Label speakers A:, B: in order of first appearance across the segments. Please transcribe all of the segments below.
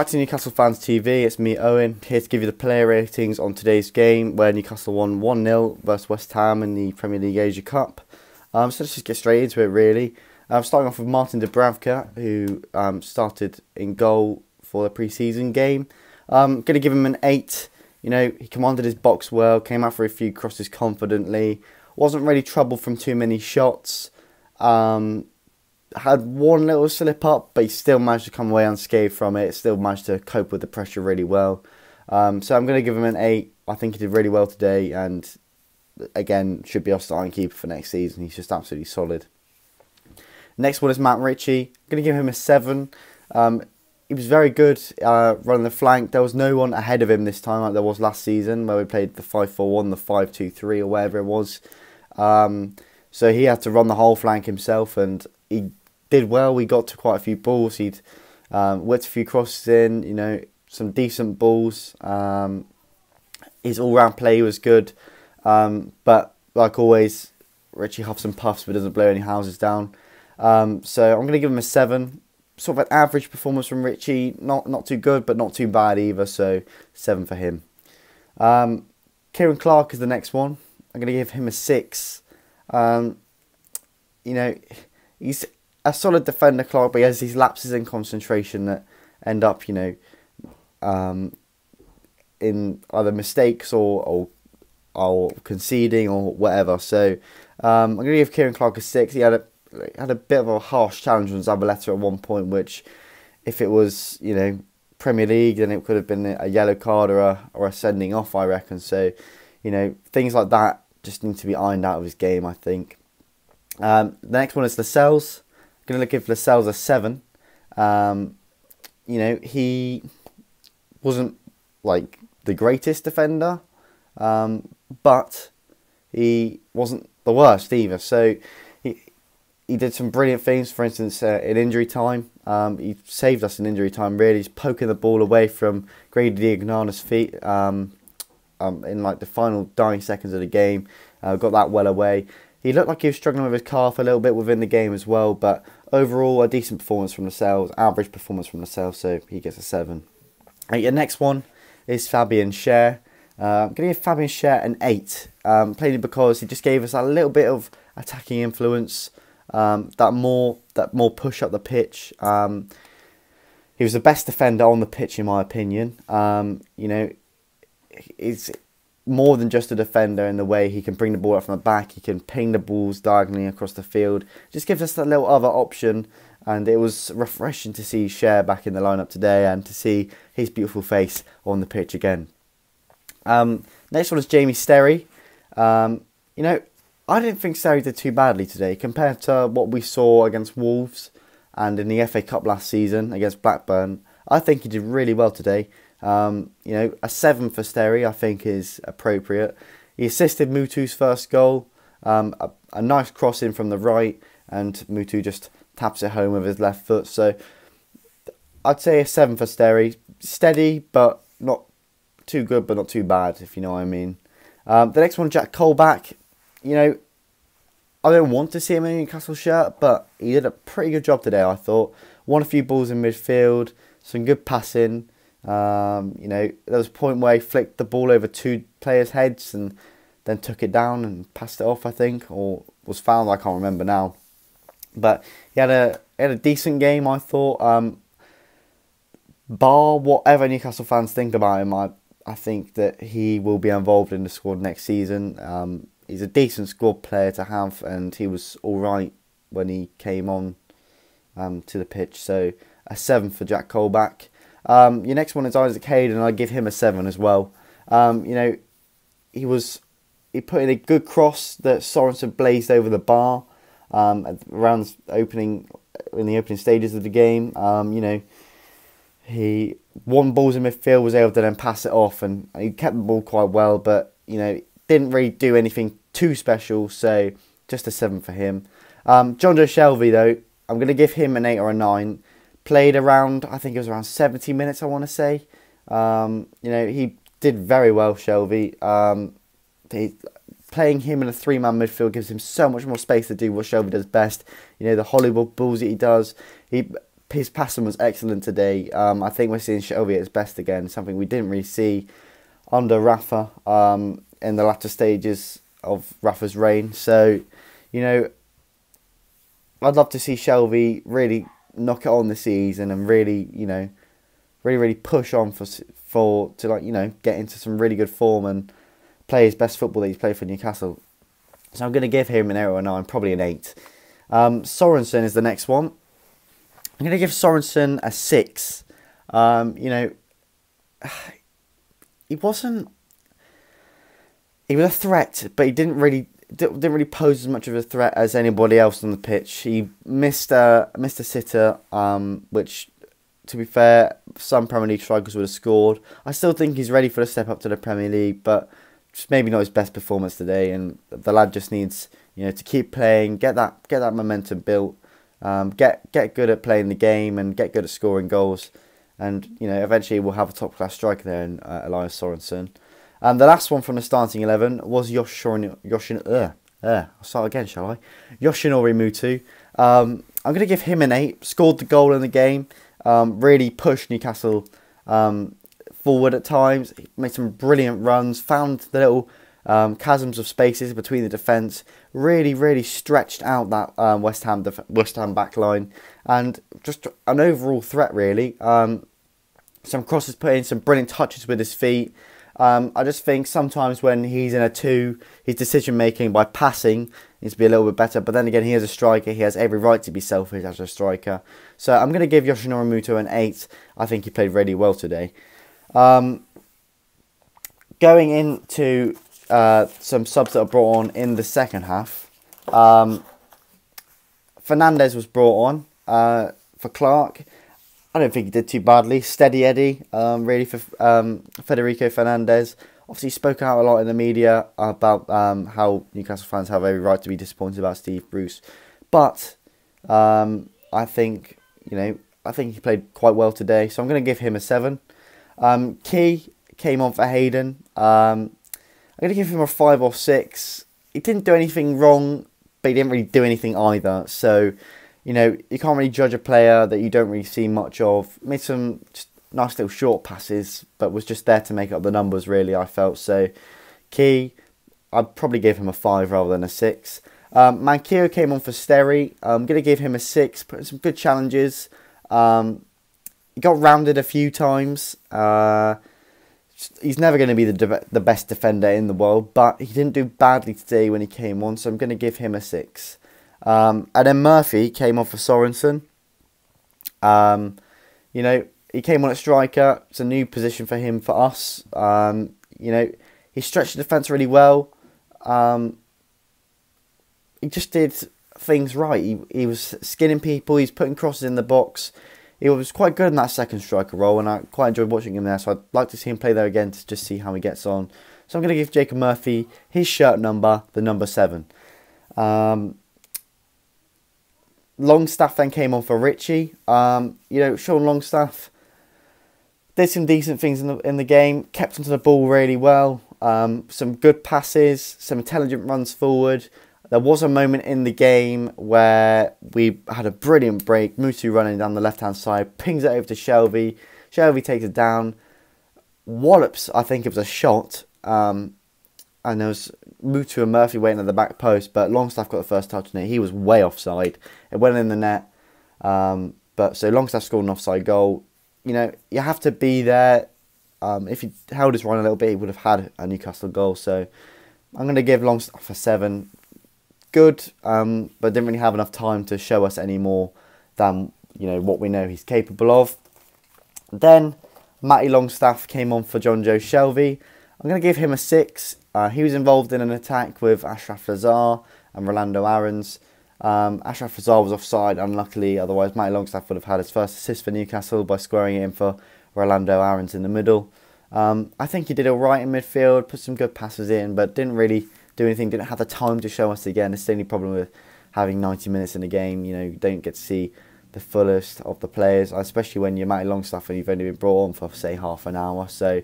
A: Welcome back to Newcastle Fans TV. It's me, Owen, here to give you the player ratings on today's game where Newcastle won 1-0 versus West Ham in the Premier League Asia Cup. So let's just get straight into it, really. Starting off with Martin Dubravka, who started in goal for the pre-season game. Going to give him an 8. You know, he commanded his box well, came out for a few crosses confidently, wasn't really troubled from too many shots. Had one little slip up, but he still managed to come away unscathed from it. Still managed to cope with the pressure really well. So I'm going to give him an 8. I think he did really well today, and again, should be our starting keeper for next season. He's just absolutely solid. Next one is Matt Ritchie. I'm going to give him a 7. He was very good running the flank. There was no one ahead of him this time like there was last season where we played the 5-4-1, the 5-2-3 or whatever it was. So he had to run the whole flank himself, and he did well. We got to quite a few balls. He'd whipped a few crosses in, you know, some decent balls. His all-round play was good. But like always, Ritchie huffs and puffs but doesn't blow any houses down. So I'm going to give him a 7. Sort of an average performance from Ritchie. Not too good, but not too bad either. So 7 for him. Ciaran Clark is the next one. I'm going to give him a 6. You know, he's a solid defender, Clark, but he has these lapses in concentration that end up, you know, in either mistakes or conceding or whatever. So I'm going to give Ciaran Clark a 6. He had a bit of a harsh challenge on Zabaleta at one point, which, if it was, you know, Premier League, then it could have been a yellow card or a sending off, I reckon. So, you know, things like that just need to be ironed out of his game, I think. The next one is Lascelles. I'm going to give Lascelles a 7. You know, he wasn't like the greatest defender, but he wasn't the worst either. So he did some brilliant things. For instance, in injury time, he saved us in injury time. Really, he's poking the ball away from Grady Diagnana's feet in like the final dying seconds of the game. Got that well away. He looked like he was struggling with his calf a little bit within the game as well, but overall a decent performance from Lascelles, average performance from Lascelles, so he gets a 7. And your next one is Fabian Schar. I'm going to give Fabian Schar an 8, plainly because he just gave us a little bit of attacking influence, that more push up the pitch. He was the best defender on the pitch in my opinion. You know, he's more than just a defender in the way he can bring the ball up from the back. He can ping the balls diagonally across the field. Just gives us that little other option, and it was refreshing to see Schar back in the lineup today and to see his beautiful face on the pitch again. Next one is Jamie Sterry. You know, I didn't think Sterry did too badly today compared to what we saw against Wolves and in the FA Cup last season against Blackburn. I think he did really well today. You know, a 7 for Sterry I think is appropriate. He assisted Muto's first goal, a nice cross in from the right, and Muto just taps it home with his left foot. So I'd say a 7 for Sterry. Steady, but not too good, but not too bad, if you know what I mean. The next one, Jack Colback. You know, I don't want to see him in a Newcastle shirt, but he did a pretty good job today, I thought. Won a few balls in midfield, some good passing. You know, there was a point where he flicked the ball over 2 players' heads and then took it down and passed it off, I think, or was fouled. I can't remember now. But he had a decent game, I thought. Bar whatever Newcastle fans think about him, I think that he will be involved in the squad next season. He's a decent squad player to have, and he was all right when he came on to the pitch. So a 7 for Jack Colback. Your next one is Isaac Hayden, and I give him a 7 as well. You know, he put in a good cross that Sorensen blazed over the bar around in the opening stages of the game. You know, he won balls in midfield, was able to then pass it off, and he kept the ball quite well, but you know, didn't really do anything too special. So just a 7 for him. Jonjo Shelvey though, I'm going to give him an 8 or a 9. Played around, I think it was around 70 minutes, I want to say. You know, he did very well, Shelvey. Playing him in a 3-man midfield gives him so much more space to do what Shelvey does best. You know, the Hollywood balls that he does. He his passing was excellent today. I think we're seeing Shelvey at his best again, something we didn't really see under Rafa in the latter stages of Rafa's reign. So, you know, I'd love to see Shelvey really knock it on this season and really, you know, really push on to like, you know, get into some really good form and play his best football that he's played for Newcastle. So I'm going to give him an 8 or a 9, probably an 8. Sorensen is the next one. I'm going to give Sorensen a 6. You know, he was a threat, but he didn't really pose as much of a threat as anybody else on the pitch. He missed a sitter, which, to be fair, some Premier League strikers would have scored. I still think he's ready for the step up to the Premier League, but just maybe not his best performance today. And the lad just needs, you know, to keep playing, get that momentum built, get good at playing the game and get good at scoring goals. And, you know, eventually we'll have a top class striker there in Elias Sorensen. The last one from the starting 11 was Yoshinori Muto. I'm going to give him an 8. Scored the goal in the game. Really pushed Newcastle forward at times. He made some brilliant runs. Found the little chasms of spaces between the defence. Really stretched out that West Ham back line. And just an overall threat, really. Some crosses put in, some brilliant touches with his feet. I just think sometimes when he's in a 2, his decision making by passing needs to be a little bit better. But then again, he is a striker. He has every right to be selfish as a striker. So I'm going to give Yoshinori Muto an 8. I think he played really well today. Going into some subs that are brought on in the second half. Fernandez was brought on for Clark. I don't think he did too badly. Steady Eddie, really, for Federico Fernandez. Obviously, spoke out a lot in the media about how Newcastle fans have every right to be disappointed about Steve Bruce. But I think, you know, he played quite well today. So I'm going to give him a 7. Key came on for Hayden. I'm going to give him a 5 or 6. He didn't do anything wrong, but he didn't really do anything either. So, you know, you can't really judge a player that you don't really see much of. Made some just nice little short passes, but was just there to make up the numbers, really, I felt. So, Key, I'd probably give him a 5 rather than a 6. Manquillo came on for Sterry. I'm going to give him a 6. Put in some good challenges. He got rounded a few times. He's never going to be the best defender in the world, but he didn't do badly today when he came on, so I'm going to give him a 6. And then Murphy came on for Sorensen. You know, he came on at striker. It's a new position for him, for us. You know, he stretched the defence really well. He just did things right. He was skinning people. He's putting crosses in the box. He was quite good in that second striker role, and I quite enjoyed watching him there. So I'd like to see him play there again to just see how he gets on. So I'm going to give Jacob Murphy his shirt number, the number 7. Longstaff then came on for Ritchie. You know, Sean Longstaff did some decent things in the game. Kept onto the ball really well. Some good passes, some intelligent runs forward. There was a moment in the game where we had a brilliant break. Muto running down the left-hand side, pings it over to Shelvey. Shelvey takes it down. Wallops, I think it was a shot. And there was Muto and Murphy waiting at the back post, but Longstaff got the first touch on it. He was way offside. It went in the net. But so Longstaff scored an offside goal. You know, you have to be there. If he held his run a little bit, he would have had a Newcastle goal. So I'm going to give Longstaff a 7. Good, but didn't really have enough time to show us any more than, you know, what we know he's capable of. Then Matty Longstaff came on for Jonjo Shelvey. I'm going to give him a 6. He was involved in an attack with Ashraf Lazar and Rolando Aarons. Ashraf Lazar was offside, unluckily. Otherwise, Matty Longstaff would have had his first assist for Newcastle by squaring it in for Rolando Aarons in the middle. I think he did all right in midfield, put some good passes in, but didn't really do anything, didn't have the time to show us again. It's the only problem with having 90 minutes in a game. You know, you don't get to see the fullest of the players, especially when you're Matty Longstaff and you've only been brought on for, say, half an hour. So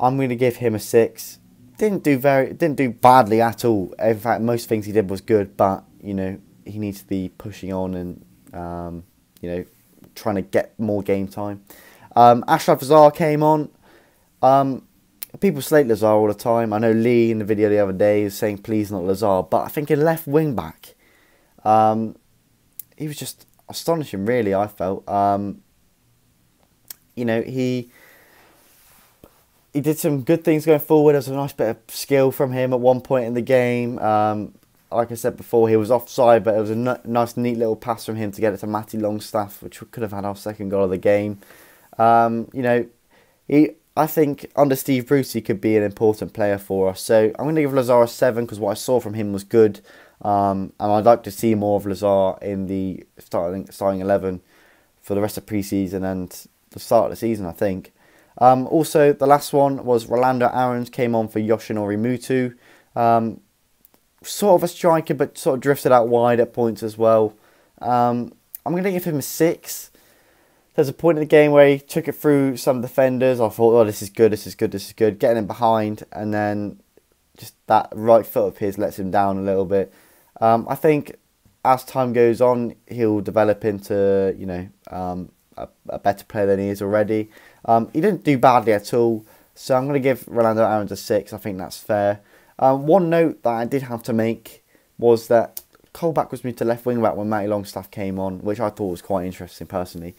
A: I'm going to give him a 6. Didn't do badly at all. In fact, most things he did was good, but, you know, he needs to be pushing on and, you know, trying to get more game time. Ashraf Lazar came on. People slate Lazar all the time. I know Lee in the video the other day is saying please not Lazar, but I think in left wing back, he was just astonishing. Really, I felt. You know, he did some good things going forward. There was a nice bit of skill from him at one point in the game. Like I said before, he was offside, but it was a nice, neat little pass from him to get it to Matty Longstaff, which could have had our second goal of the game. You know, I think under Steve Bruce, he could be an important player for us. So I'm going to give Lazar a 7 because what I saw from him was good. And I'd like to see more of Lazar in the starting 11 for the rest of pre-season and the start of the season, I think. Also, the last one was Rolando Aarons came on for Yoshinori Muto. Sort of a striker, but sort of drifted out wide at points as well. I'm going to give him a 6. There's a point in the game where he took it through some defenders. I thought, oh, this is good, this is good, this is good. Getting him behind, and then just that right foot of his lets him down a little bit. I think as time goes on, he'll develop into, you know, a better player than he is already. He didn't do badly at all, so I'm going to give Rolando Aarons a 6. I think that's fair. One note that I did have to make was that Colback was moved to left wing back when Matty Longstaff came on, which I thought was quite interesting personally.